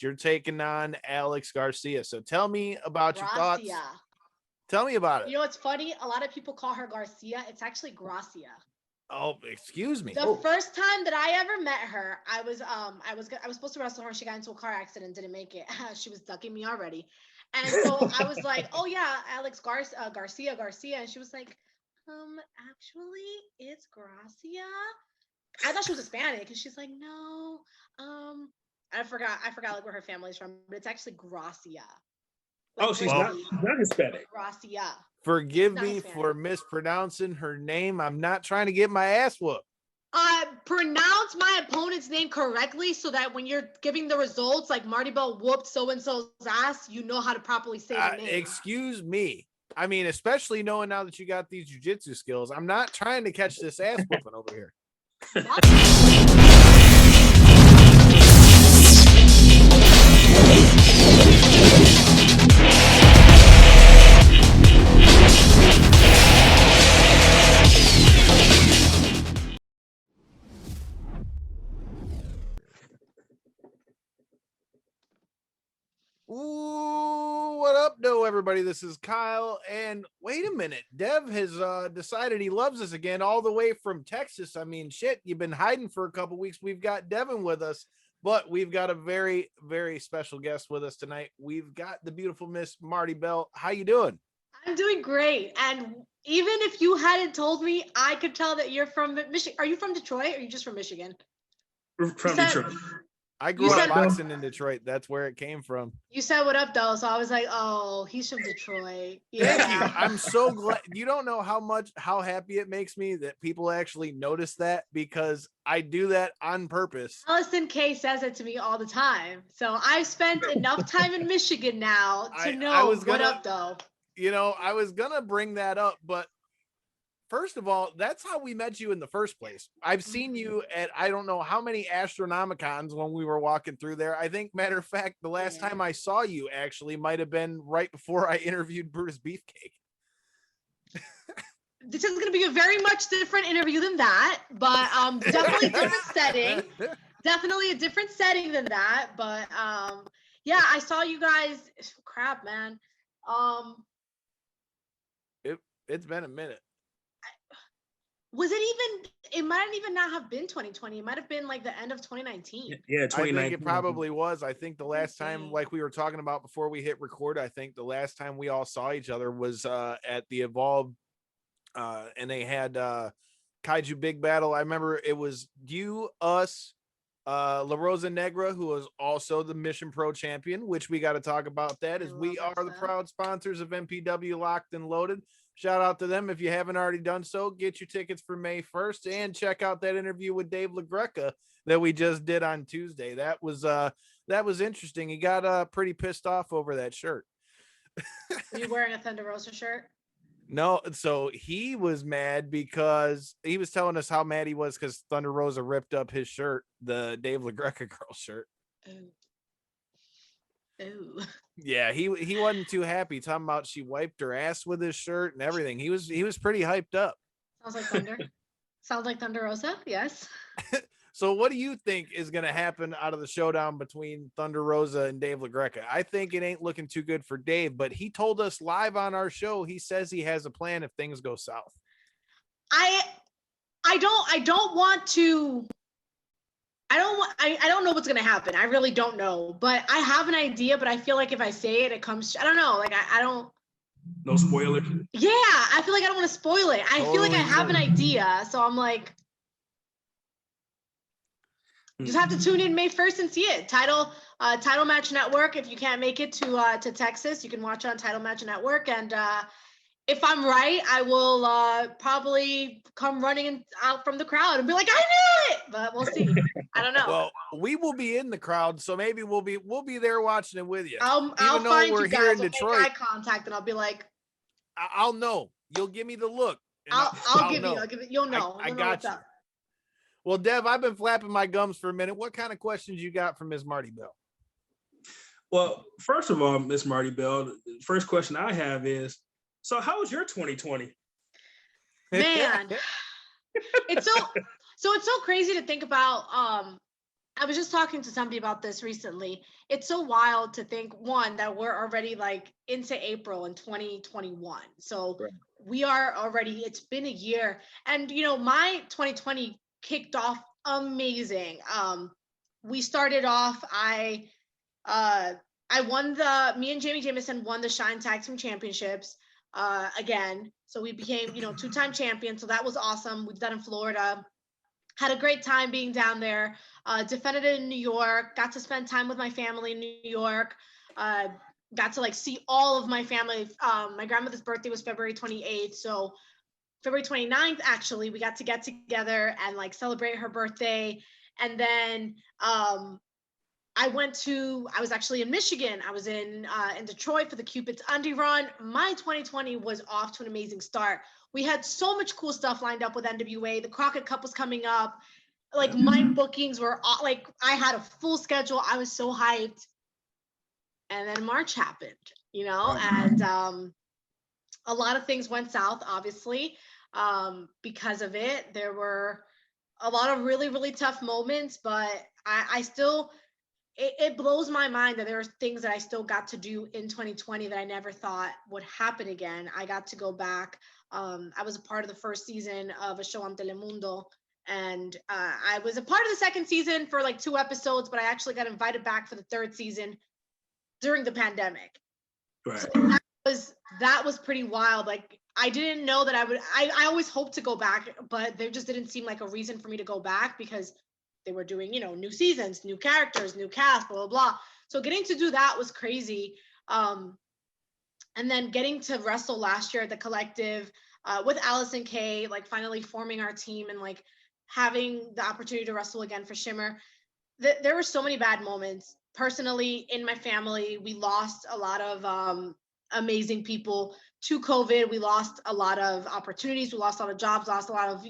You're taking on Alex Garcia. So tell me about your thoughts. Gracia. Tell me about it. You know what's funny? A lot of people call her Garcia. It's actually Gracia. Oh, excuse me. The first time that I ever met her, I was supposed to wrestle her. She got into a car accident, didn't make it. She was ducking me already, and so I was like, "Oh yeah, Alex Garcia," and she was like, actually, it's Gracia. I thought she was Hispanic, and she's like, "No, I forgot like where her family's from, but it's actually Gracia." Like, she's not Hispanic. Gracia. Forgive me for mispronouncing her name. I'm not trying to get my ass whooped. Pronounce my opponent's name correctly so that when you're giving the results, like Marti Belle whooped so-and-so's ass, you know how to properly say the name. Excuse me. I mean, especially knowing now that you got these jiu-jitsu skills, I'm not trying to catch this ass whooping over here. Ooh, what up, though, everybody? This is Kyle, and wait a minute. Dev has decided he loves us again all the way from Texas. I mean, shit, you've been hiding for a couple weeks. We've got Devin with us, but we've got a very, very special guest with us tonight. We've got the beautiful Miss Marti Belle. How you doing? I'm doing great, and even if you hadn't told me, I could tell that you're from Michigan. Are you from Detroit, or are you just from Michigan? From Detroit. I grew up boxing in Detroit. That's where it came from. You said what up, though, so I was like, oh, he's from Detroit. Yeah. Thank you. I'm so glad. You don't know how happy it makes me that people actually notice that, because I do that on purpose. Allysin Kay says it to me all the time. So I've spent enough time in Michigan now to know what up, though. You know, I was going to bring that up, but first of all, that's how we met you in the first place. I've seen you at, I don't know how many Astronomicons when we were walking through there. I think, matter of fact, the last time I saw you actually might have been right before I interviewed Brutus Beefcake. This is going to be a very much different interview than that, but definitely different setting. Definitely a different setting than that, but yeah, I saw you guys. Crap, man. It's been a minute. Was it even, it might even not have been 2020. It might have been like the end of 2019. Yeah, 2019. I think it probably was. I think the last time, like we were talking about before we hit record, I think the last time we all saw each other was at the Evolve, and they had Kaiju Big Battle. I remember it was you, us, La Rosa Negra, who was also the Mission Pro champion, which we got to talk about that, as we are the proud sponsors of MPW Locked and Loaded. Shout out to them. If you haven't already done so, get your tickets for May 1st and check out that interview with Dave LaGreca that we just did on Tuesday. That was interesting. He got pretty pissed off over that shirt. Were you wearing a Thunder Rosa shirt? No, so he was mad because he was telling us how mad he was because Thunder Rosa ripped up his shirt, the Dave LaGreca girl shirt. Ooh. Yeah, he wasn't too happy, talking about she wiped her ass with his shirt and everything. He was pretty hyped up. Sounds like Thunder. Sounds like Thunder Rosa, yes. So what do you think is going to happen out of the showdown between Thunder Rosa and Dave LaGreca? I think it ain't looking too good for Dave, but he told us live on our show, he says he has a plan if things go south. I don't know what's going to happen. I really don't know, but I have an idea, but I feel like if I say it, it comes, I don't know. Like, I don't. No spoilers. Yeah. I feel like I don't want to spoil it. I feel like I have an idea. So I'm like, just have to tune in May 1st and see it. Title Match Network. If you can't make it to Texas, you can watch it on Title Match Network. And if I'm right, I will probably come running out from the crowd and be like, I knew it. But we'll see. I don't know. Well, we will be in the crowd, so maybe we'll be there watching it with you. I'll find you guys. We'll make eye contact, and I'll be like, I'll know. You'll give me the look. I'll give you. You'll know. I got you. Well, Dev, I've been flapping my gums for a minute. What kind of questions you got from Ms. Marti Belle? Well, first of all, Miss Marti Belle, the first question I have is, so how was your 2020? Man, it's so crazy to think about. I was just talking to somebody about this recently. It's so wild to think, one, that we're already like into April in 2021. So Right. we are already, it's been a year. And my 2020 kicked off amazing. We started off, I won me and Jamie Jamison won the Shine Tag Team Championships again. So we became, two-time champions. So that was awesome. We did that in Florida. Had a great time being down there. Defended it in New York. Got to spend time with my family in New York. Got to like see all of my family. My grandmother's birthday was February 28th. So February 29th, actually, we got to get together and like celebrate her birthday. And then I was actually in Michigan. I was in Detroit for the Cupid's Undie Run. My 2020 was off to an amazing start. We had so much cool stuff lined up with NWA. The Crockett Cup was coming up. Like my bookings were like, I had a full schedule. I was so hyped. And then March happened, and a lot of things went south, obviously, because of it. There were a lot of really, really tough moments, but I still, it blows my mind that there are things that I still got to do in 2020 that I never thought would happen again. I got to go back. I was a part of the first season of a show on Telemundo, and I was a part of the second season for like 2 episodes, but I actually got invited back for the third season during the pandemic. Right. So that was pretty wild. Like I didn't know that I always hoped to go back, but there just didn't seem like a reason for me to go back because they were doing, new seasons, new characters, new cast, blah, blah, blah. So getting to do that was crazy. And then getting to wrestle last year at the Collective with Allysin Kay, like finally forming our team and like having the opportunity to wrestle again for Shimmer. There were so many bad moments. Personally, in my family, we lost a lot of amazing people to COVID. We lost a lot of opportunities. We lost a lot of jobs, lost a lot of,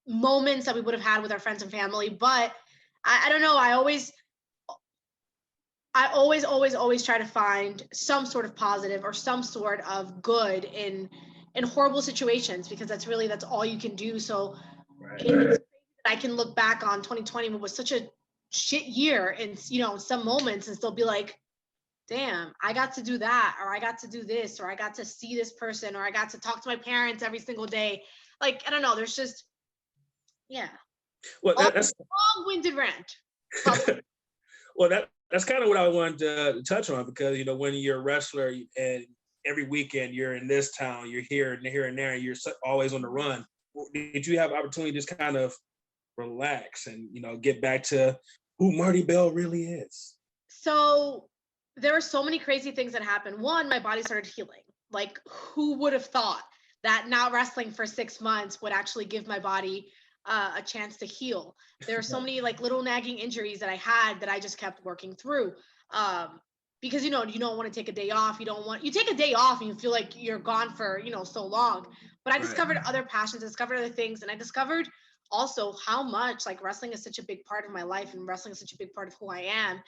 moments that we would have had with our friends and family. But I don't know. I always try to find some sort of positive or some sort of good in horrible situations, because that's all you can do. So I can look back on 2020 was such a shit year in some moments and still be like, damn, I got to do that, or I got to do this, or I got to see this person, or I got to talk to my parents every single day. Like, I don't know, there's just, yeah. Well, that's long-winded rant. Well, that's kind of what I wanted to touch on, because when you're a wrestler and every weekend you're in this town, you're here and there, you're always on the run. Did you have opportunity to just kind of relax and get back to who Marti Belle really is? So there were so many crazy things that happened. One, my body started healing. Like, who would have thought that not wrestling for 6 months would actually give my body a chance to heal? There are so many like little nagging injuries that I had that I just kept working through. Because you don't want to take a day off. You take a day off and you feel like you're gone for so long. But I discovered other passions, discovered other things, and I discovered also how much like wrestling is such a big part of my life, and wrestling is such a big part of who I am.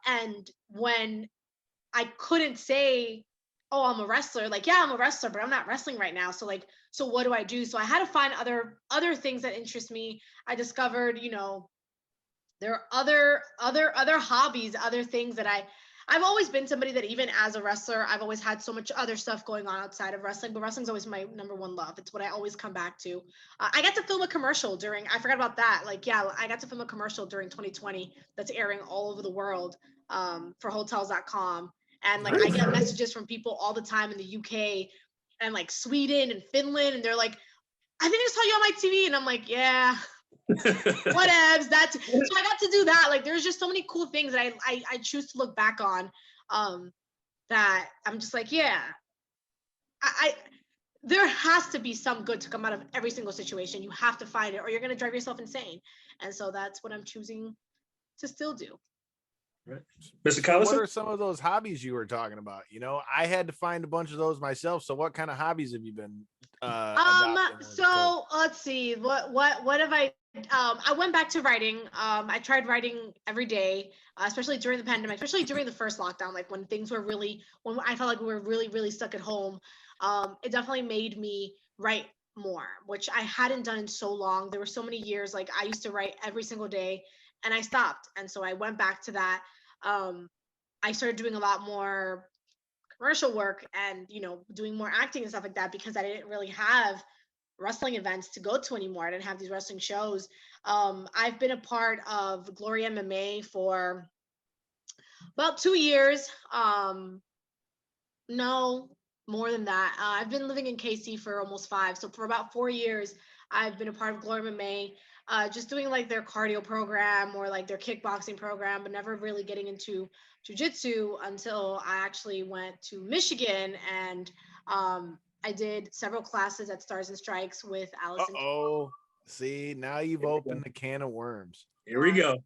And when I couldn't say, oh, I'm a wrestler, like, yeah, I'm a wrestler, but I'm not wrestling right now. So what do I do? So I had to find other things that interest me. I discovered, there are other hobbies, other things that I've always been somebody that even as a wrestler, I've always had so much other stuff going on outside of wrestling, but wrestling's always my number one love. It's what I always come back to. I got to film a commercial I forgot about that. Like, yeah, I got to film a commercial during 2020 that's airing all over the world for hotels.com. And like, I get messages from people all the time in the UK and like Sweden and Finland. And they're like, I think I saw you on my TV. And I'm like, yeah, whatevs. So I got to do that. Like, there's just so many cool things that I choose to look back on that I'm just like, yeah, there has to be some good to come out of every single situation. You have to find it, or you're going to drive yourself insane. And so that's what I'm choosing to still do. Right. Mr. So Collison? what are some of those hobbies you were talking about? I had to find a bunch of those myself. So what kind of hobbies have you been adopting? So let's see, what have I went back to writing. I tried writing every day, especially during the pandemic, especially during the first lockdown, like when I felt like we were really, really stuck at home. It definitely made me write more, which I hadn't done in so long. There were so many years, like I used to write every single day. and I stopped. And so I went back to that. I started doing a lot more commercial work and, doing more acting and stuff like that because I didn't really have wrestling events to go to anymore. I didn't have these wrestling shows. I've been a part of Glory MMA for about 2 years. No, more than that. I've been living in KC for almost 5. So for about 4 years, I've been a part of Glory MMA, just doing like their cardio program or like their kickboxing program, but never really getting into jiu-jitsu until I actually went to Michigan and I did several classes at Stars and Strikes with Allysin Kay. Oh, see, now you've opened the can of worms. Here we go.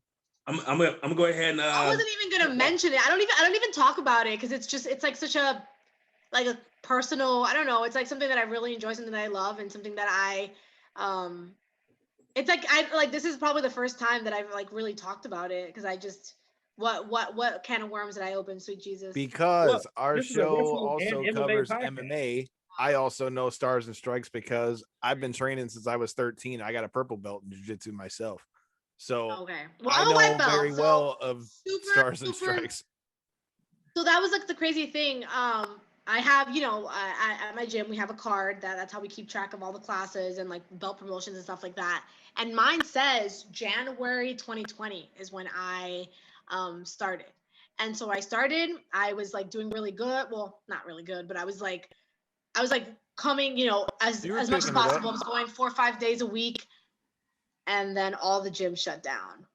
I'm gonna go ahead and I wasn't even gonna mention it. I don't even talk about it because it's like such a personal, I don't know, it's like something that I really enjoy, something that I love, and something that it's like this is probably the first time that I've like really talked about it because I just what can of worms did I open, sweet Jesus? Because our this is a show wrestling also and MMA covers podcast. MMA. I also know Stars and Strikes because I've been training since I was 13. I got a purple belt in jiu-jitsu myself. So Okay. Well, I I'm a white know belt, very so well of Stars and super- Strikes. So that was like the crazy thing. I have, at my gym, we have a card that's how we keep track of all the classes and like belt promotions and stuff like that. And mine says January 2020 is when I started. And so I started, I was like doing really good. Well, not really good, but I was like coming, as much as possible. I was going 4 or 5 days a week. And then all the gyms shut down.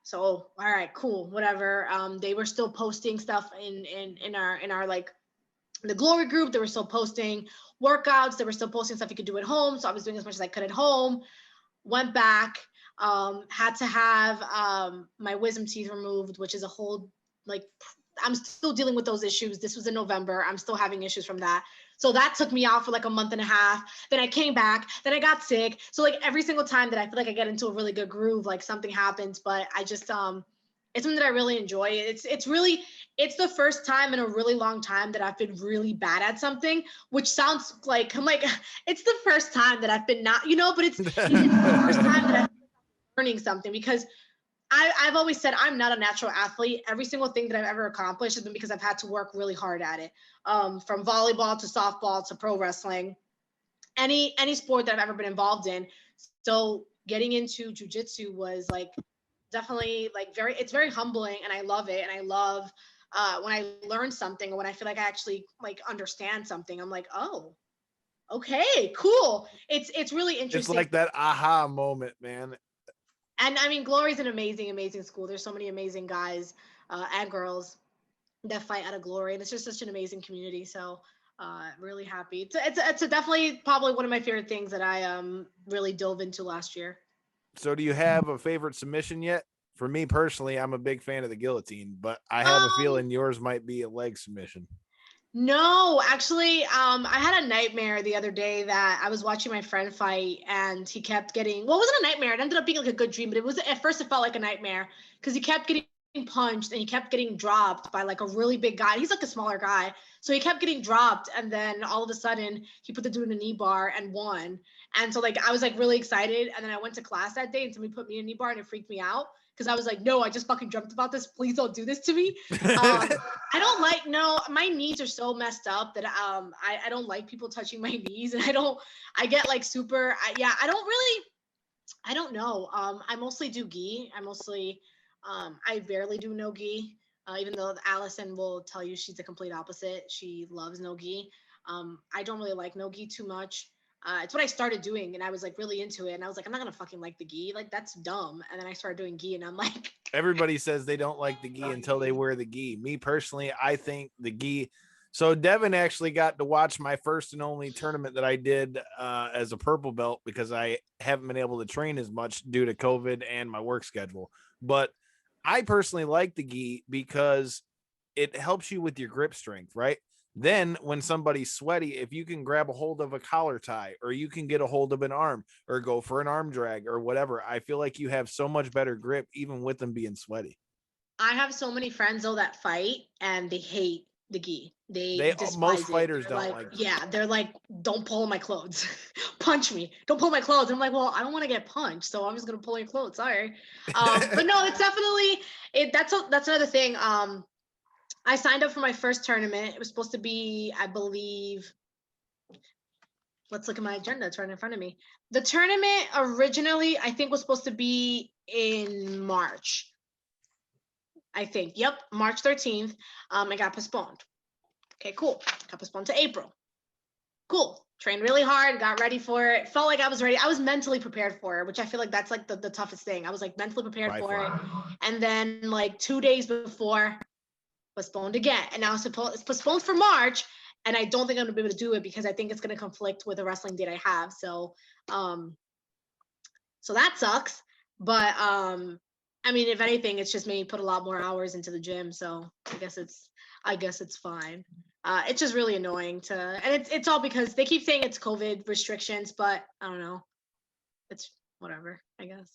So, all right, cool, whatever. They were still posting stuff in our like the Glory group. They were still posting workouts. They were still posting stuff you could do at home. So I was doing as much as I could at home. Went back, had to have my wisdom teeth removed, which is a whole I'm still dealing with those issues. This was in November. I'm still having issues from that. So that took me out for like a month and a half. Then I came back. Then I got sick. So like every single time that I feel like I get into a really good groove, like something happens. But I just it's something that I really enjoy. It's the first time in a really long time that I've been really bad at something, which sounds like it's the first time that I've been not, but it's the first time that I'm learning something because I've always said I'm not a natural athlete. Every single thing that I've ever accomplished has been because I've had to work really hard at it. From volleyball to softball to pro wrestling, any sport that I've ever been involved in. So getting into jiu-jitsu was like definitely like it's very humbling, and I love it. And I love when I learn something or when I feel like I actually like understand something. I'm like, oh, okay, cool. It's really interesting. It's like that aha moment, man. And I mean, Glory's an amazing, amazing school. There's so many amazing guys and girls that fight out of Glory, and it's just such an amazing community. So really happy. It's definitely probably one of my favorite things that I really dove into last year. So do you have a favorite submission yet? For me personally, I'm a big fan of the guillotine, but I have a feeling yours might be a leg submission. No, actually, I had a nightmare the other day that I was watching my friend fight and he kept getting, well, it wasn't a nightmare. It ended up being like a good dream, but at first it felt like a nightmare because he kept getting punched and he kept getting dropped by like a really big guy. He's like a smaller guy. So he kept getting dropped. And then all of a sudden he put the dude in a knee bar and won. And so like, I was like really excited. And then I went to class that day and somebody put me in a knee bar and it freaked me out. Because I was like, no, I just fucking dreamt about this. Please don't do this to me. I don't like, no, my knees are so messed up that I don't like people touching my knees. And I get like super, I don't know. I mostly do gi. I barely do no gi. Even though Allysin will tell you she's the complete opposite. She loves no gi. I don't really like no gi too much. It's what I started doing and I was like really into it. And I was like, I'm not going to fucking like the gi. Like that's dumb. And then I started doing gi and I'm like. Everybody says they don't like the gi until they wear the gi. Me personally, I think the gi. So Devin actually got to watch my first and only tournament that I did as a purple belt because I haven't been able to train as much due to COVID and my work schedule. But I personally like the gi because it helps you with your grip strength, right? Then when somebody's sweaty, if you can grab a hold of a collar tie or you can get a hold of an arm or go for an arm drag or whatever, I feel like you have so much better grip even with them being sweaty. I have so many friends though that fight and they hate the gi. They They despise most it. fighters They're don't like, like it. yeah, they're like, don't pull my clothes, punch me, don't pull my clothes. I'm like, well, I don't want to get punched, so I'm just gonna pull your clothes. Sorry, but no, it's definitely it. That's another thing. I signed up for my first tournament. It was supposed to be, I believe. Let's look at my agenda. It's right in front of me. The tournament originally, I think, was supposed to be in March. I think. Yep, March 13th. It got postponed. Okay, cool. Got postponed to April. Cool. Trained really hard, got ready for it. Felt like I was ready. I was mentally prepared for it, which I feel like that's like the toughest thing. I was like mentally prepared By for it. far. And then like 2 days before, postponed again. And now it's postponed for March. And I don't think I'm gonna be able to do it because I think it's gonna conflict with the wrestling date I have. So so that sucks. But I mean, if anything, it's just made me put a lot more hours into the gym. So I guess it's fine. It's just really annoying and it's all because they keep saying it's COVID restrictions, but I don't know. It's whatever, I guess.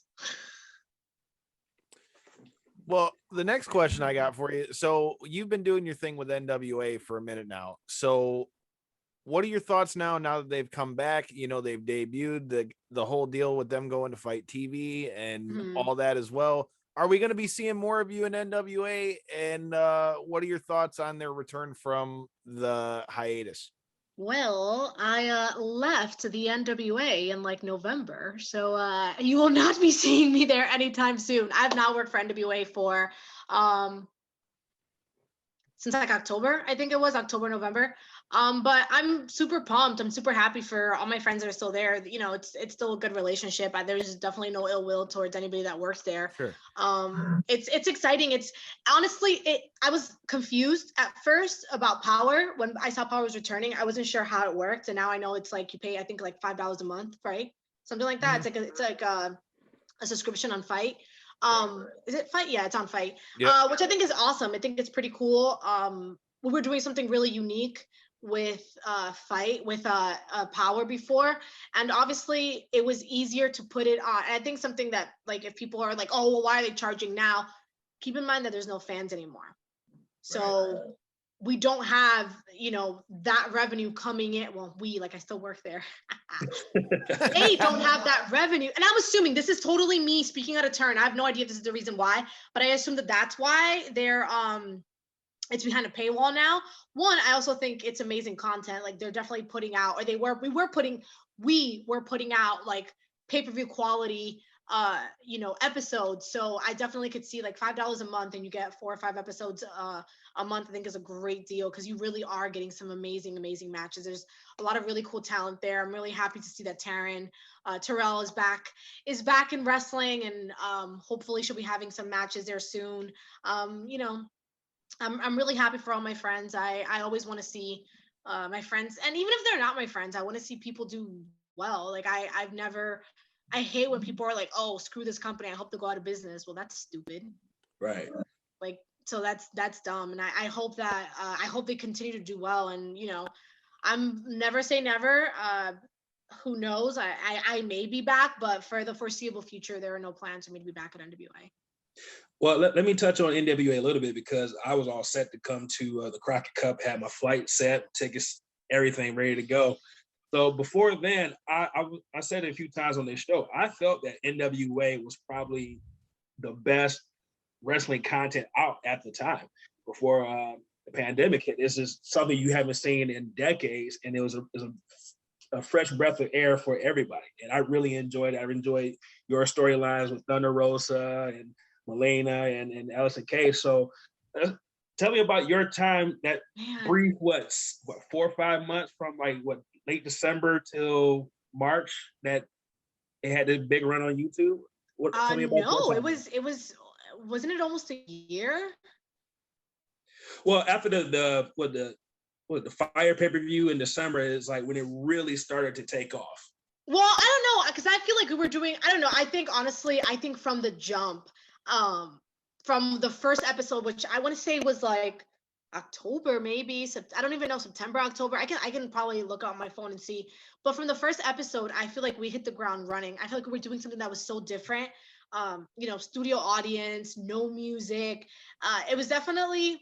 Well, the next question I got for you. So you've been doing your thing with NWA for a minute now. So what are your thoughts now that they've come back? You know, they've debuted the whole deal with them going to Fight TV and all that as well. Are we going to be seeing more of you in NWA? And what are your thoughts on their return from the hiatus? Well, I left the NWA in like November, so you will not be seeing me there anytime soon. I've not worked for NWA for since like October, I think it was October, November. But I'm super pumped. I'm super happy for all my friends that are still there. You know, it's still a good relationship. There's definitely no ill will towards anybody that works there. Sure. It's exciting. It's honestly, I was confused at first about Power. When I saw Power was returning, I wasn't sure how it worked. And now I know it's like you pay, I think like $5 a month, right? Something like that. It's like a subscription on Fight. Is it Fight? Yeah, it's on Fight. Yep. Which I think is awesome. I think it's pretty cool. We were doing something really unique with Fight with Power before, and obviously it was easier to put it on. And I think something that like if people are like, oh well, why are they charging now? Keep in mind that there's no fans anymore, so we don't have that revenue coming in. Well, I still work there. They don't have that revenue, and I'm assuming this is totally me speaking out of turn. I have no idea if this is the reason why, but I assume that that's why they're it's behind a paywall now. One, I also think it's amazing content. Like they're definitely putting out, or we were putting out like pay-per-view quality episodes. So I definitely could see like $5 a month and you get 4 or 5 episodes a month. I think is a great deal because you really are getting some amazing matches. There's a lot of really cool talent there. I'm really happy to see that Terrell is back in wrestling, and hopefully she'll be having some matches there soon. I'm really happy for all my friends. I always want to see my friends, and even if they're not my friends, I want to see people do well. Like I hate when people are like, oh, screw this company, I hope they go out of business. Well, that's stupid. Right. Like, so that's dumb. And I hope that I hope they continue to do well. And I'm never say never. Who knows? I may be back, but for the foreseeable future, there are no plans for me to be back at NWA. Well, let me touch on NWA a little bit because I was all set to come to the Crockett Cup, had my flight set, tickets, everything ready to go. So before then, I said it a few times on this show, I felt that NWA was probably the best wrestling content out at the time before the pandemic hit. This is something you haven't seen in decades, and it was a fresh breath of air for everybody. And I really enjoyed it. I enjoyed your storylines with Thunder Rosa and Melena and Allysin Kay. So tell me about your time, that brief, 4 or 5 months from late December till March that it had this big run on YouTube. Tell me about no, it was wasn't it almost a year? Well, after the Fire pay-per-view in December is like when it really started to take off. Well, I don't know, because I feel like we were doing, I don't know, I think from the jump, from the first episode, which I want to say was like October, maybe. I don't even know, September, October. I can probably look on my phone and see. But from the first episode, I feel like we hit the ground running. I feel like we were doing something that was so different. Studio audience, no music. It was definitely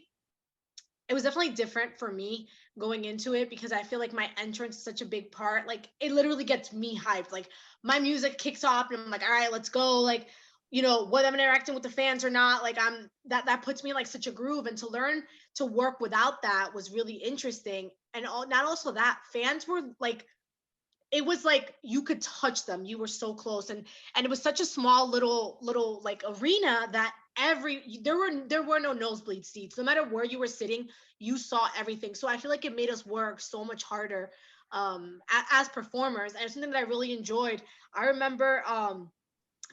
it was definitely different for me going into it because I feel like my entrance is such a big part. Like it literally gets me hyped. Like my music kicks off and I'm like, all right, let's go. Like, you know, whether I'm interacting with the fans or not, like that puts me in like such a groove. And to learn to work without that was really interesting. And not also that fans were like, it was like you could touch them, you were so close, and it was such a small little like arena that there were no nosebleed seats. No matter where you were sitting, you saw everything. So I feel like it made us work so much harder as performers, and it's something that I really enjoyed. I remember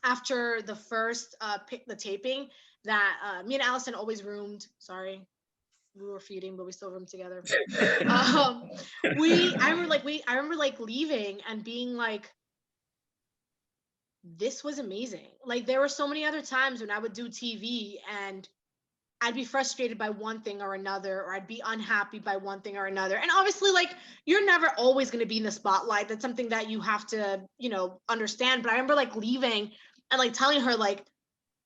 after the first the taping that me and Allysin always roomed. Sorry, we were feeding, but we still roomed together. But I remember like leaving and being like, this was amazing. Like there were so many other times when I would do TV and I'd be frustrated by one thing or another, or I'd be unhappy by one thing or another. And obviously, like, you're never always going to be in the spotlight. That's something that you have to, you know, understand. But I remember like leaving and like telling her, like,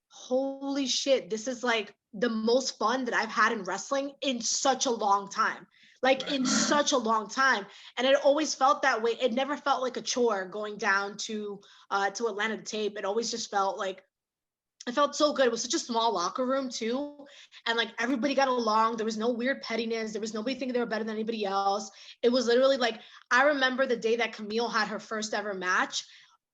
holy shit, this is like the most fun that I've had in wrestling in such a long time. Like in such a long time. And it always felt that way. It never felt like a chore going down to Atlanta to tape. It always just felt like it felt so good. It was such a small locker room too. And like everybody got along. There was no weird pettiness. There was nobody thinking they were better than anybody else. It was literally like, I remember the day that Camille had her first ever match,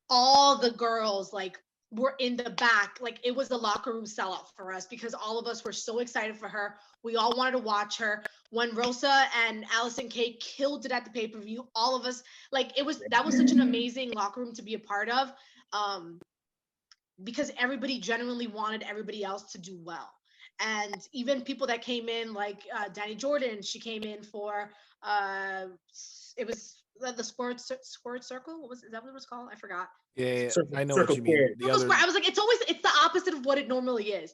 all the girls like were in the back. Like it was the locker room sellout for us because all of us were so excited for her. We all wanted to watch her. When Rosa and Allysin Kay killed it at the pay-per-view, all of us, like that was such an amazing locker room to be a part of. Because everybody genuinely wanted everybody else to do well. And even people that came in, like Danny Jordan, she came in for, it was the sports circle. Is that what it was called? I forgot. Yeah, I know Circle what you mean. I was like, it's the opposite of what it normally is.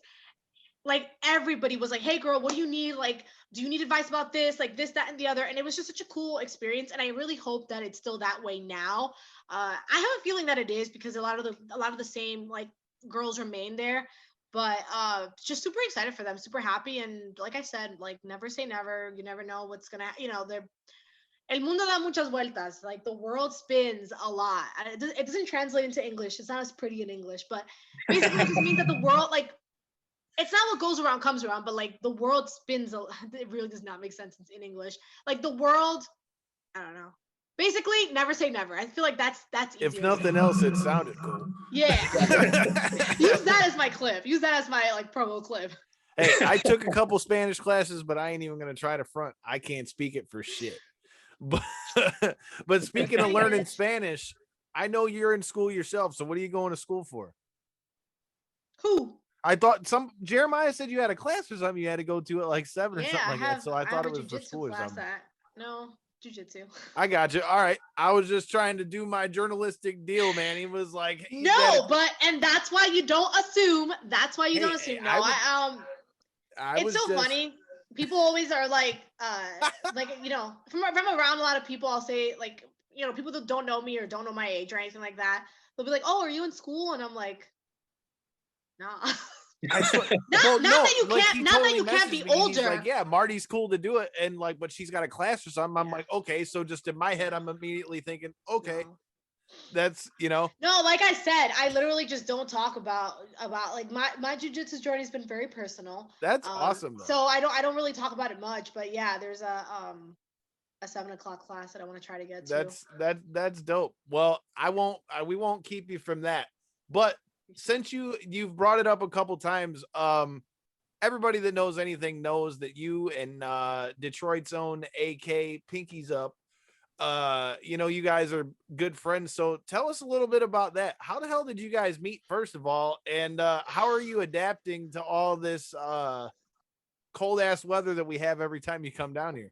Like everybody was like, hey girl, what do you need? Like, do you need advice about this? Like this, that, and the other. And it was just such a cool experience. And I really hope that it's still that way now. I have a feeling that it is because a lot of the same like girls remain there. But just super excited for them, super happy. And like I said, like never say never. You never know what's gonna, you know, el mundo da muchas vueltas. Like the world spins a lot. And it doesn't translate into English. It's not as pretty in English, but basically it just means that the world, like, it's not what goes around comes around, but like the world spins. It really does not make sense in English. Like the world, I don't know. Basically, never say never. I feel like that's easier. If nothing else, it sounded cool. Yeah. Use that as my clip. Use that as my like promo clip. Hey, I took a couple Spanish classes, but I ain't even gonna try to front. I can't speak it for shit. But speaking of learning Spanish, I know you're in school yourself. So what are you going to school for? Who? I thought Jeremiah said you had a class or something you had to go to at like 7 or something like that. So I thought it was for school or something. No, jiu-jitsu. I got you. All right. I was just trying to do my journalistic deal, man. He was like, no, and that's why you don't assume. That's why you don't assume. No, it's so funny. People always are like, you know, from around a lot of people, I'll say like, you know, people that don't know me or don't know my age or anything like that. They'll be like, oh, are you in school? And I'm like, nah. Not that you can't be older. He's like, yeah, Marty's cool to do it, and like, but she's got a class or something. I'm like, okay, so just in my head, I'm immediately thinking, okay, that's, you know. No, like I said, I literally just don't talk about like my jiu-jitsu journey has been very personal. That's awesome though. So I don't really talk about it much, but yeah, there's a 7:00 class that I want to try to get to. That's dope. Well, we won't keep you from that, but since you've brought it up a couple times, everybody that knows anything knows that you and Detroit's own AK Pinky's Up, you know, you guys are good friends. So tell us a little bit about that. How the hell did you guys meet, first of all, and how are you adapting to all this cold ass weather that we have every time you come down here?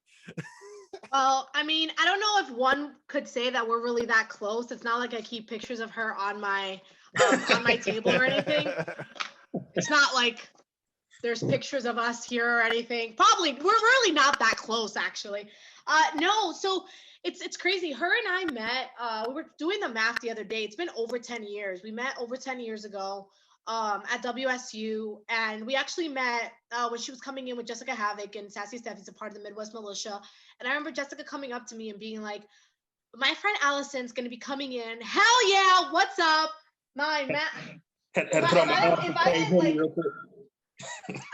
Well, I mean, I don't know if one could say that we're really that close. It's not like I keep pictures of her on my table or anything. It's not like there's pictures of us here or anything. Probably we're really not that close, actually. No, so it's crazy. Her and I met. We were doing the math the other day. It's been over 10 years. We met over 10 years ago. at WSU, and we actually met when she was coming in with Jessica Havoc and Sassy Steph. A part of the Midwest Militia, and I remember Jessica coming up to me and being like, "My friend Allison's going to be coming in. Hell yeah, what's up, my man?"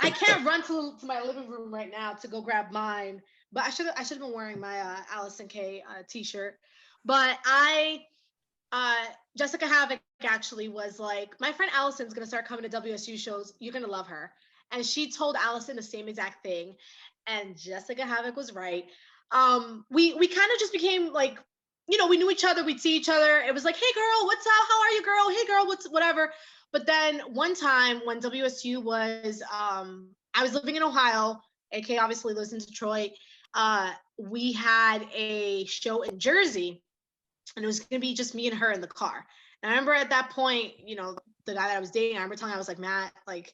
I can't run to my living room right now to go grab mine, but I should have been wearing my Allysin Kay t-shirt. But Jessica Havoc actually was like, my friend Allison's gonna start coming to WSU shows. You're gonna love her. And she told Allison the same exact thing. And Jessica Havoc was right. We kind of just became like, we knew each other. We'd see each other. It was like, hey girl, what's up? How are you, girl? Hey girl, whatever. But then one time when WSU was, I was living in Ohio. AK obviously lives in Detroit. We had a show in Jersey, and it was going to be just me and her in the car. And I remember at that point, the guy that I was dating, I remember telling him, I was like, Matt, like,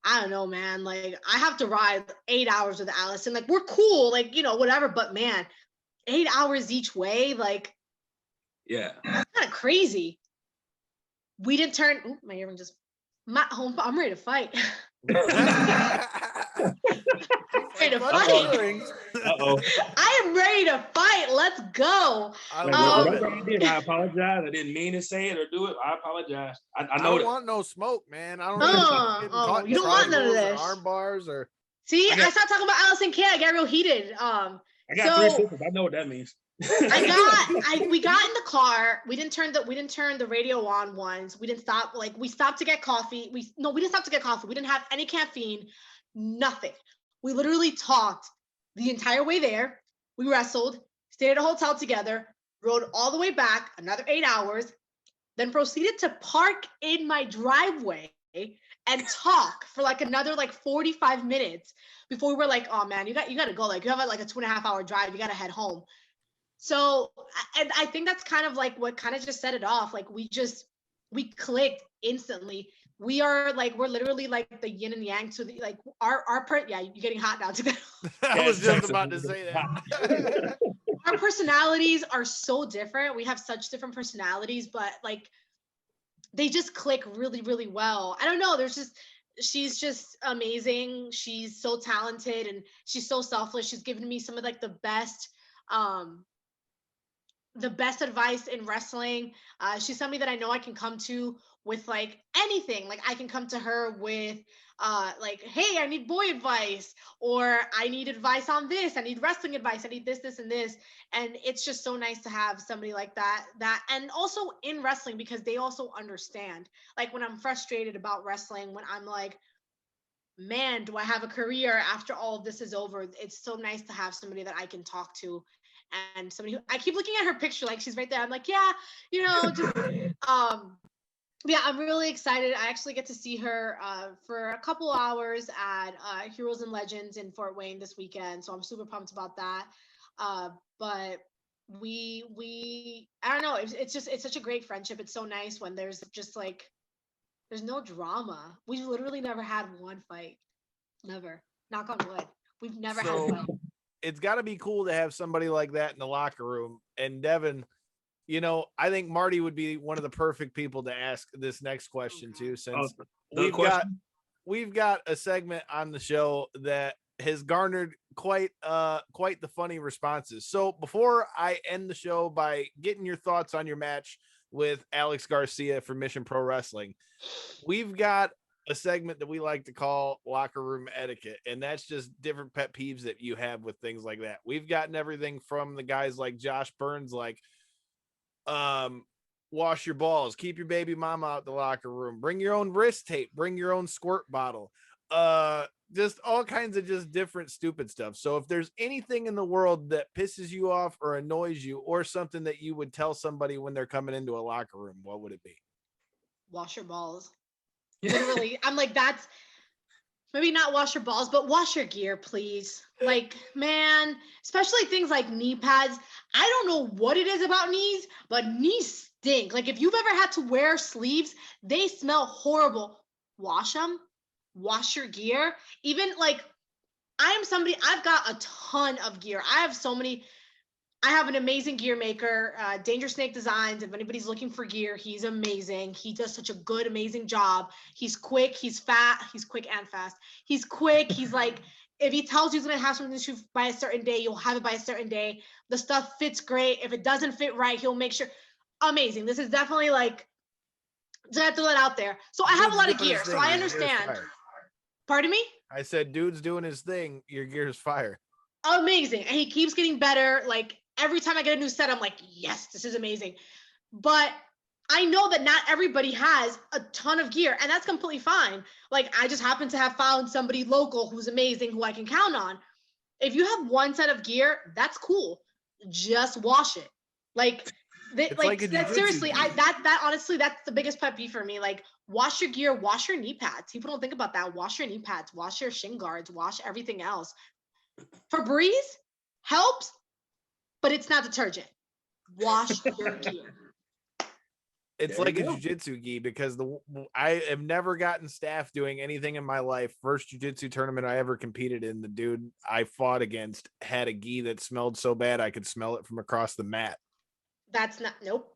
I don't know, man. Like, I have to ride 8 hours with Allysin. Like, we're cool, like, whatever. But man, 8 hours each way, like, yeah, that's kind of crazy. We didn't turn. Ooh, my earring just. I'm ready to fight. Ready to fight. Uh-oh. I am ready to fight. Let's go. I apologize. I didn't mean to say it or do it. I apologize. I know. I don't want no smoke, man. I don't. You don't want none of this. Arm bars or. See, I started talking about Allysin Kay. I got real heated. I got 3 sisters. I know what that means. We got in the car. We didn't turn the radio on once. We didn't stop. Like, we stopped to get coffee. We didn't stop to get coffee. We didn't have any caffeine, nothing. We literally talked the entire way there. We wrestled, stayed at a hotel together, rode all the way back, another 8 hours, then proceeded to park in my driveway and talk for like another 45 minutes before we were like, oh man, you got to go. Like, you have like a 2.5 hour drive. You got to head home. So, and I think that's kind of like what kind of just set it off. Like, we clicked instantly. We're literally like the yin and yang to the, like yeah, you're getting hot now together. I was just about to say that. Our personalities are so different. We have such different personalities, but like, they just click really, really well. I don't know. She's just amazing. She's so talented and she's so selfless. She's given me some of like the best advice in wrestling. She's somebody that I know I can come to with like anything. Like, I can come to her with like, hey, I need boy advice, or I need advice on this. I need wrestling advice. I need this, and this. And it's just so nice to have somebody like that, and also in wrestling, because they also understand. Like, when I'm frustrated about wrestling, when I'm like, man, do I have a career after all of this is over? It's so nice to have somebody that I can talk to. And somebody who, I keep looking at her picture, like she's right there. I'm like, yeah, just yeah, I'm really excited. I actually get to see her for a couple hours at Heroes and Legends in Fort Wayne this weekend, so I'm super pumped about that. But we I don't know. It's such a great friendship. It's so nice when there's just like, there's no drama. We've literally never had one fight. Never. Knock on wood. We've never had a fight. It's got to be cool to have somebody like that in the locker room. And Devin, I think Marty would be one of the perfect people to ask this next question to, since we've got a segment on the show that has garnered quite the funny responses. So before I end the show by getting your thoughts on your match with Alex Gracia for Mission Pro Wrestling, we've got a segment that we like to call locker room etiquette, and that's just different pet peeves that you have with things like that. We've gotten everything from the guys like Josh Burns, like wash your balls, keep your baby mama out the locker room, bring your own wrist tape, bring your own squirt bottle, just all kinds of just different stupid stuff. So if there's anything in the world that pisses you off or annoys you, or something that you would tell somebody when they're coming into a locker room, what would it be? Wash your balls. Literally, I'm like, that's maybe not wash your balls, but wash your gear, please. Like, man, especially things like knee pads. I don't know what it is about knees, but knees stink. Like, if you've ever had to wear sleeves, they smell horrible. Wash them. Wash your gear. Even like, I've got a ton of gear. I have so many. I have an amazing gear maker, Danger Snake Designs. If anybody's looking for gear, he's amazing. He does such a good, amazing job. He's quick. He's fat. He's quick and fast. He's quick. He's like, if he tells you he's going to have something to shoot by a certain day, you'll have it by a certain day. The stuff fits great. If it doesn't fit right, he'll make sure. Amazing. This is definitely like, just have to throw that out there. So I have a lot of gear, so I understand. Pardon me? I said, dude's doing his thing. Your gear is fire. Amazing. And he keeps getting better. Like every time I get a new set, I'm like, yes, this is amazing. But I know that not everybody has a ton of gear, and that's completely fine. Like I just happen to have found somebody local who's amazing, who I can count on. If you have one set of gear, that's cool. Just wash it. Like that, seriously, that honestly, that's the biggest pet peeve for me. Like, wash your gear, wash your knee pads. People don't think about that. Wash your knee pads, wash your shin guards, wash everything else. Febreze helps, but it's not detergent. Wash your gear. It's like a jiu-jitsu gi, because I have never gotten staff doing anything in my life. First jiu-jitsu tournament I ever competed in, the dude I fought against had a gi that smelled so bad I could smell it from across the mat. That's not, nope.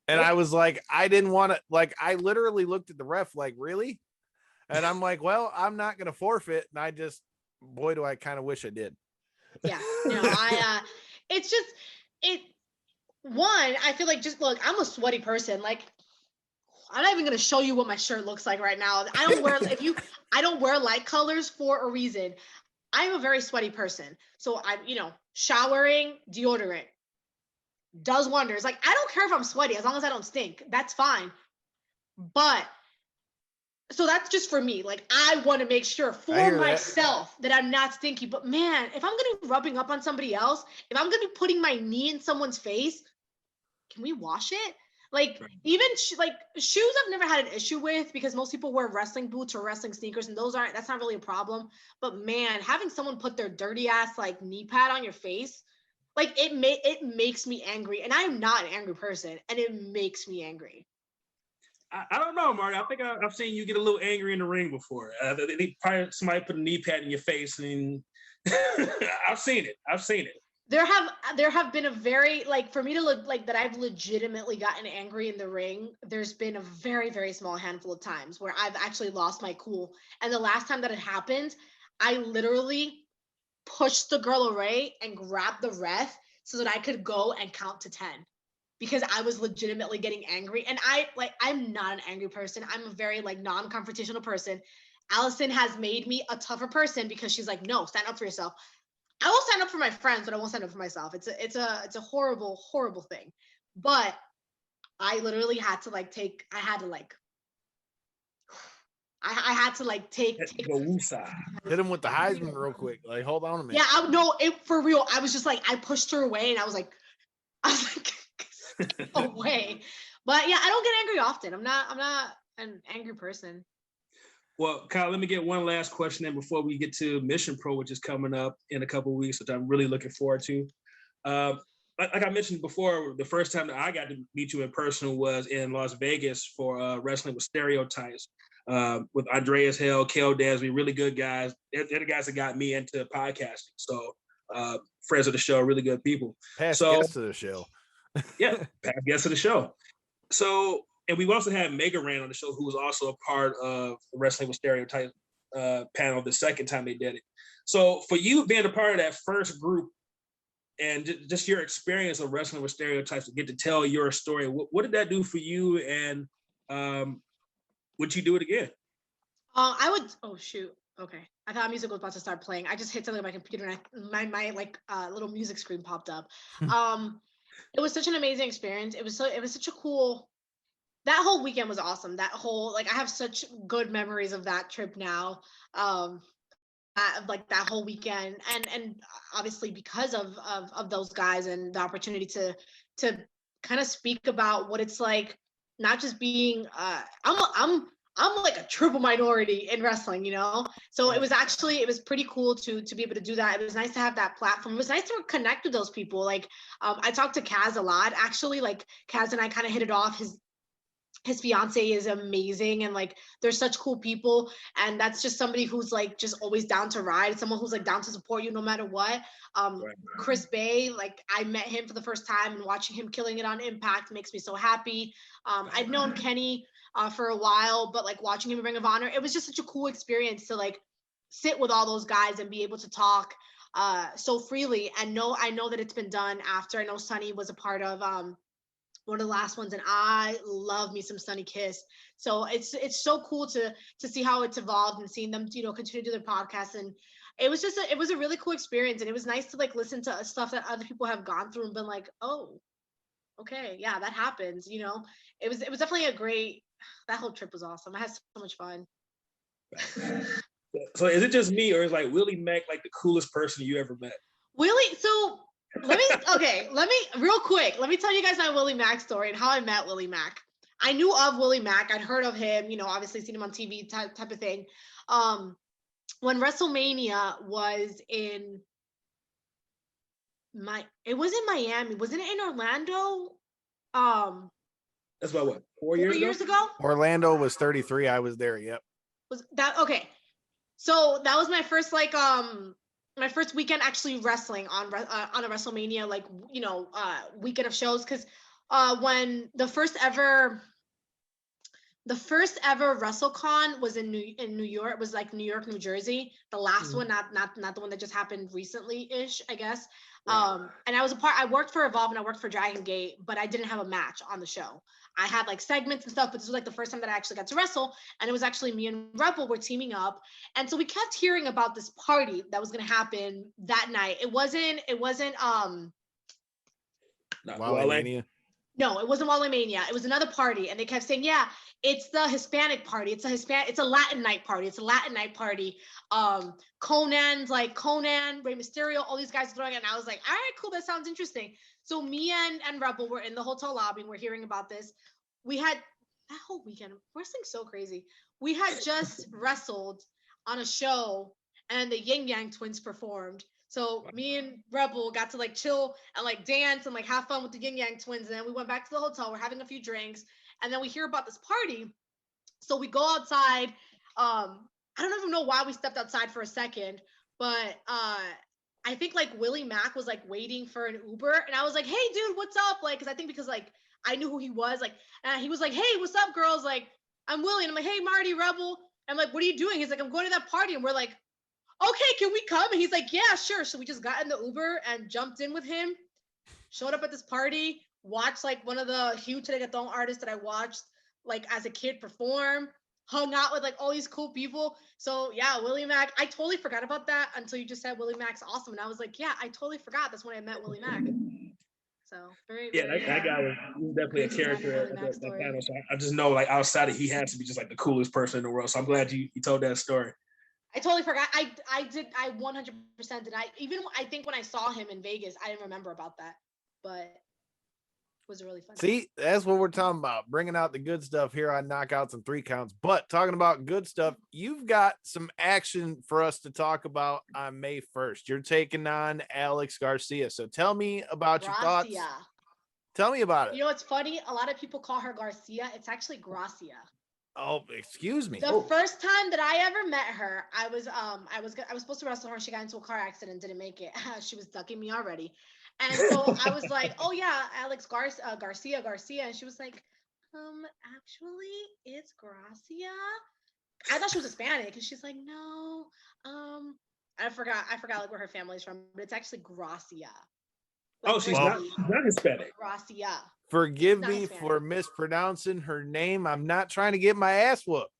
And I was like, I didn't want to, like, I literally looked at the ref like, really? And I'm like, well, I'm not going to forfeit. And I just, boy, do I kind of wish I did. Yeah. No, it's just, I feel like, just look, I'm a sweaty person. Like, I'm not even going to show you what my shirt looks like right now. I don't wear light colors for a reason. I'm a very sweaty person. So I'm, showering, deodorant does wonders. Like, I don't care if I'm sweaty as long as I don't stink. That's fine. But so that's just for me. Like, I want to make sure for myself that I'm not stinky. But man, if I'm going to be rubbing up on somebody else, if I'm going to be putting my knee in someone's face, can we wash it? Like, even like shoes I've never had an issue with, because most people wear wrestling boots or wrestling sneakers, and that's not really a problem. But man, having someone put their dirty ass like knee pad on your face, like it makes me angry. And I'm not an angry person, and it makes me angry. I don't know, Marty. I think I've seen you get a little angry in the ring before. Probably somebody put a knee pad in your face, and I've seen it. There have been a very, like, for me to look like that I've legitimately gotten angry in the ring, there's been a very, very small handful of times where I've actually lost my cool. And the last time that it happened, I literally pushed the girl away and grabbed the ref so that I could go and count to 10, because I was legitimately getting angry. And I'm not an angry person. I'm a very like non-confrontational person. Allysin has made me a tougher person, because she's like, no, stand up for yourself. I will stand up for my friends, but I won't stand up for myself. It's a horrible, horrible thing. But I literally had to take hit him with the Heisman real quick. Like, hold on a minute. Yeah, for real. I was just like, I pushed her away, and I was like away. But yeah, I don't get angry often. I'm not an angry person. Well, Kyle, let me get one last question in before we get to Mission Pro, which is coming up in a couple of weeks, which I'm really looking forward to. Like I mentioned before, the first time that I got to meet you in person was in Las Vegas for Wrestling with Stereotypes with Andreas Hell, Kel Desby, really good guys. They're the guys that got me into podcasting. So friends of the show, really good people. Past guests of the show. Yeah, past guests of the show. So, and we've also had Mega Ran on the show, who was also a part of the Wrestling with Stereotypes panel the second time they did it. So for you being a part of that first group and just your experience of Wrestling with Stereotypes, to get to tell your story, what did that do for you, and would you do it again? I would. Oh shoot. Okay. I thought music was about to start playing. I just hit something on my computer, and my little music screen popped up. It was such an amazing experience. It was such a cool. That whole weekend was awesome. That whole, I have such good memories of that trip now. That whole weekend, and obviously because of those guys and the opportunity to kind of speak about what it's like, not just being I'm like a triple minority in wrestling, so it was pretty cool to be able to do that. It was nice to have that platform. It was nice to connect with those people. I talked to Kaz a lot, actually. Like, Kaz and I kind of hit it off. his fiance is amazing, and like they're such cool people, and that's just somebody who's like just always down to ride, someone who's like down to support you no matter what. Right. Chris Bay, like I met him for the first time, and watching him killing it on Impact makes me so happy. I'd known Kenny for a while, but like watching him in Ring of Honor, it was just such a cool experience to like sit with all those guys and be able to talk so freely. And I know that it's been done after. I know Sonny was a part of one of the last ones, and I love me some Sunny Kiss. So it's so cool to see how it's evolved and seeing them, you know, continue to do their podcasts. And it was just it was a really cool experience, and it was nice to like listen to stuff that other people have gone through and been like, oh, okay, yeah, that happens. You know, it was definitely a great. That whole trip was awesome. I had so much fun. So is it just me, or is like Willie Mack like the coolest person you ever met? Willie, so let me real quick. Let me tell you guys my Willie Mack story and how I met Willie Mack. I knew of Willie Mack. I'd heard of him, you know, obviously seen him on TV type of thing. When WrestleMania was in it was in Miami. Wasn't it in Orlando? That's about what, 4 years ago? Orlando was 33. I was there. Yep. Was that okay? So that was my first like my first weekend actually wrestling on a WrestleMania, like, you know, weekend of shows, because when the first ever WrestleCon was in New York. It was like New York, New Jersey, the last one, not the one that just happened recently-ish, I guess. Right. And I worked for Evolve and I worked for Dragon Gate, but I didn't have a match on the show. I had like segments and stuff, but this was like the first time that I actually got to wrestle. And it was actually me and Rebel were teaming up. And so we kept hearing about this party that was going to happen that night. It wasn't Wally-mania? No, it wasn't Wally-mania. It was another party. And they kept saying, yeah, it's the Hispanic party. It's a Latin night party. It's a Latin night party. Conan, Rey Mysterio, all these guys throwing it. And I was like, all right, cool. That sounds interesting. So me and Rebel were in the hotel lobby and we're hearing about this. We had that whole weekend, wrestling's so crazy. We had just wrestled on a show and the Yin Yang twins performed. So me and Rebel got to like chill and like dance and like have fun with the Yin Yang twins. And then we went back to the hotel. We're having a few drinks. And then we hear about this party. So we go outside. I don't even know why we stepped outside for a second, but I think like Willie Mack was like waiting for an Uber. And I was like, hey dude, what's up? Like, because like I knew who he was. Like, he was like, hey, what's up, girls? Like, I'm Willie. And I'm like, hey, Marty, Rebel. I'm like, what are you doing? He's like, I'm going to that party. And we're like, okay, can we come? And he's like, yeah, sure. So we just got in the Uber and jumped in with him, showed up at this party, watched like one of the huge reggaeton artists that I watched like as a kid perform, hung out with like all these cool people. So yeah, Willie Mack, I totally forgot about that until you just said Willie Mack's awesome. And I was like, yeah, I totally forgot. That's when I met Willie Mack. So that guy was definitely a character at that panel. So I just know like outside of, he had to be just like the coolest person in the world. So I'm glad you told that story. I totally forgot. I 100% did. I think when I saw him in Vegas, I didn't remember about that, but it was really fun. See, that's what we're talking about, bringing out the good stuff here on Knockouts and 3 Counts. But talking about good stuff, you've got some action for us to talk about on May 1st. You're taking on Alex Gracia. So tell me about your thoughts. Tell me about it. You know, it's funny. A lot of people call her Garcia. It's actually Gracia. Oh, excuse me. The first time that I ever met her, I was supposed to wrestle her. She got into a car accident, didn't make it. She was ducking me already. And so I was like, oh yeah, Alex Garcia. And she was like, actually, it's Gracia. I thought she was Hispanic, and she's like, no, I forgot like where her family's from, but it's actually Gracia. Like, she's not Hispanic. Gracia. Forgive me for mispronouncing her name. I'm not trying to get my ass whooped.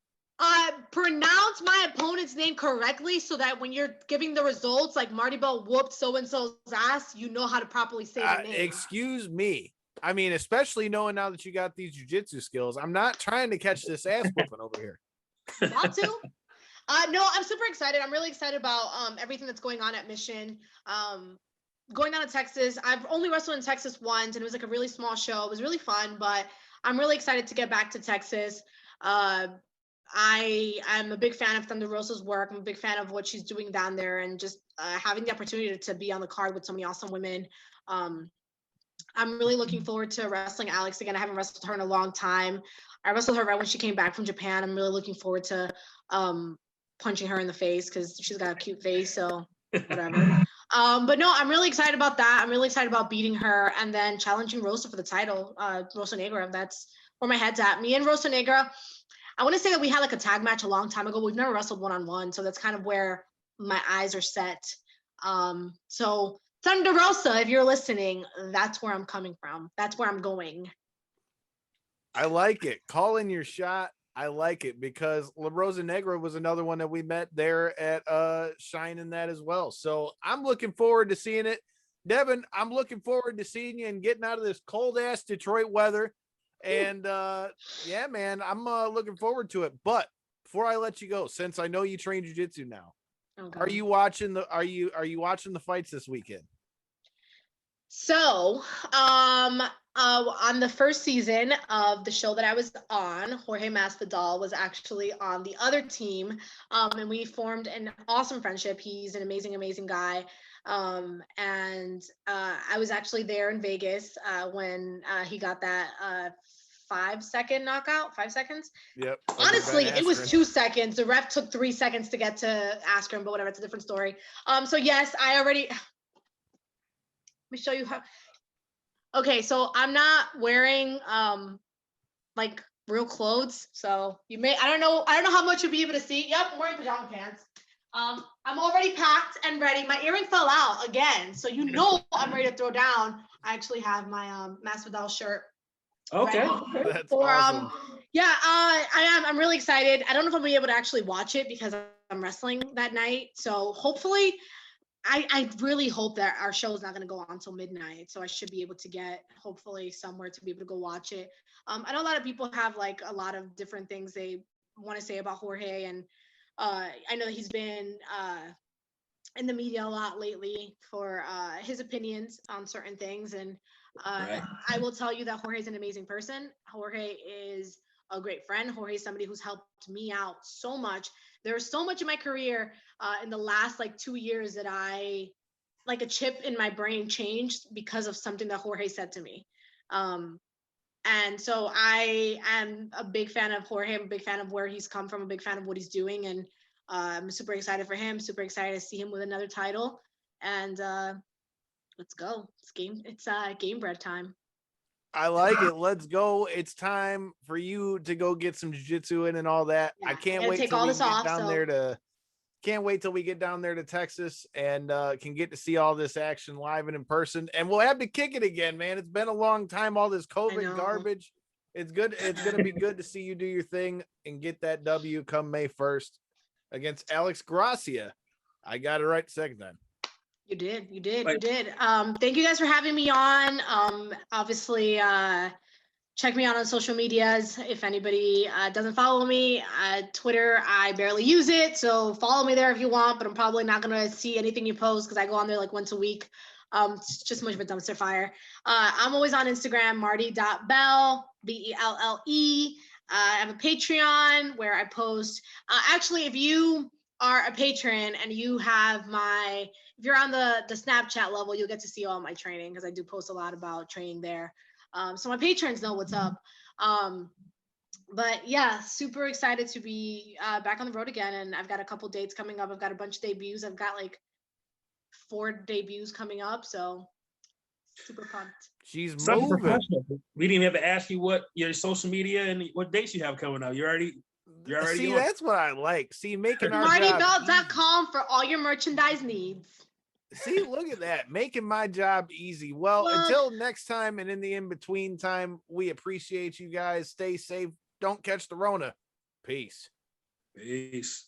Pronounce my opponent's name correctly so that when you're giving the results, like Marti Belle whooped so-and-so's ass, you know how to properly say the name. Excuse me. I mean, especially knowing now that you got these jiu-jitsu skills, I'm not trying to catch this ass whooping over here. About to? No, I'm super excited. I'm really excited about everything that's going on at Mission. Going down to Texas. I've only wrestled in Texas once, and it was like a really small show. It was really fun, but I'm really excited to get back to Texas. I'm a big fan of Thunder Rosa's work. I'm a big fan of what she's doing down there, and just having the opportunity to be on the card with so many awesome women. I'm really looking forward to wrestling Alex again. I haven't wrestled her in a long time. I wrestled her right when she came back from Japan. I'm really looking forward to punching her in the face because she's got a cute face. So whatever. But no, I'm really excited about that. I'm really excited about beating her and then challenging Rosa for the title. Rosa Negra. That's where my head's at. Me and Rosa Negra. I want to say that we had like a tag match a long time ago. We've never wrestled one-on-one, so that's kind of where my eyes are set. So Thunder Rosa, if you're listening, that's where I'm coming from. That's where I'm going. I like it. Call in your shot. I like it because La Rosa Negra was another one that we met there at Shine in that as well. So I'm looking forward to seeing it. Devin, I'm looking forward to seeing you and getting out of this cold ass Detroit weather. And yeah, man, I'm looking forward to it. But before I let you go, since I know you train jiu-jitsu now, Okay. are you watching the watching the fights this weekend? So, on the first season of the show that I was on, Jorge Masvidal was actually on the other team, and we formed an awesome friendship. He's an amazing, amazing guy. And I was actually there in Vegas when he got that 5-second knockout. 5 seconds. Yep. Honestly, it was 2 seconds. The ref took 3 seconds to get to Askren, but whatever. It's a different story. So yes, I already. Let me show you how. Okay, so I'm not wearing like real clothes, so you may. I don't know how much you'll be able to see. Yep, I'm wearing pajama pants. I'm already packed and ready. My earring fell out again, so you know I'm ready to throw down. I actually have my Masvidal shirt. Okay. That's awesome. Yeah, I am. I'm really excited. I don't know if I'll be able to actually watch it because I'm wrestling that night. So hopefully, I really hope that our show is not going to go on until midnight. So I should be able to get hopefully somewhere to be able to go watch it. I know a lot of people have like a lot of different things they want to say about Jorge, and I know that he's been in the media a lot lately for his opinions on certain things. And Right. I will tell you that Jorge is an amazing person. Jorge is a great friend. Jorge is somebody who's helped me out so much. There's so much in my career in the last like 2 years that like a chip in my brain changed because of something that Jorge said to me. And so I am a big fan of Jorge. I'm a big fan of where he's come from, a big fan of what he's doing. And I'm super excited for him, super excited to see him with another title. And let's go. It's game bread time. I like it. Let's go. It's time for you to go get some jiu-jitsu in and all that. Yeah, I can't gotta wait take till all we this get off, down so- there to can't wait till we get down there to Texas and can get to see all this action live and in person. And we'll have to kick it again, man. It's been a long time, all this COVID know. garbage. It's good. It's gonna be good to see you do your thing and get that W come May 1st against Alex Gracia. I got it right the second time. You did. You did. Like- You did. Thank you guys for having me on. Obviously, check me out on social medias. If anybody doesn't follow me, Twitter, I barely use it. So follow me there if you want, but I'm probably not going to see anything you post because I go on there like once a week. It's just much of a dumpster fire. I'm always on Instagram, Marti.Belle, Belle. I have a Patreon where I post. Actually, if you are a patron and you have if you're on the Snapchat level, you'll get to see all my training because I do post a lot about training there. So my patrons know what's up. But yeah, super excited to be back on the road again. And I've got a couple dates coming up. I've got a bunch of debuts. I've got like 4 debuts coming up. So super pumped. She's Something moving. professional. We didn't even have to ask you what your social media and what dates you have coming up. You're already See, on. that's what I like. See, making our job MartiBelle.com for all your merchandise needs. See, look at that. Making my job easy. Well, Look. until next time and in the in-between time, we appreciate you guys. Stay safe. Don't catch the Rona. Peace. Peace.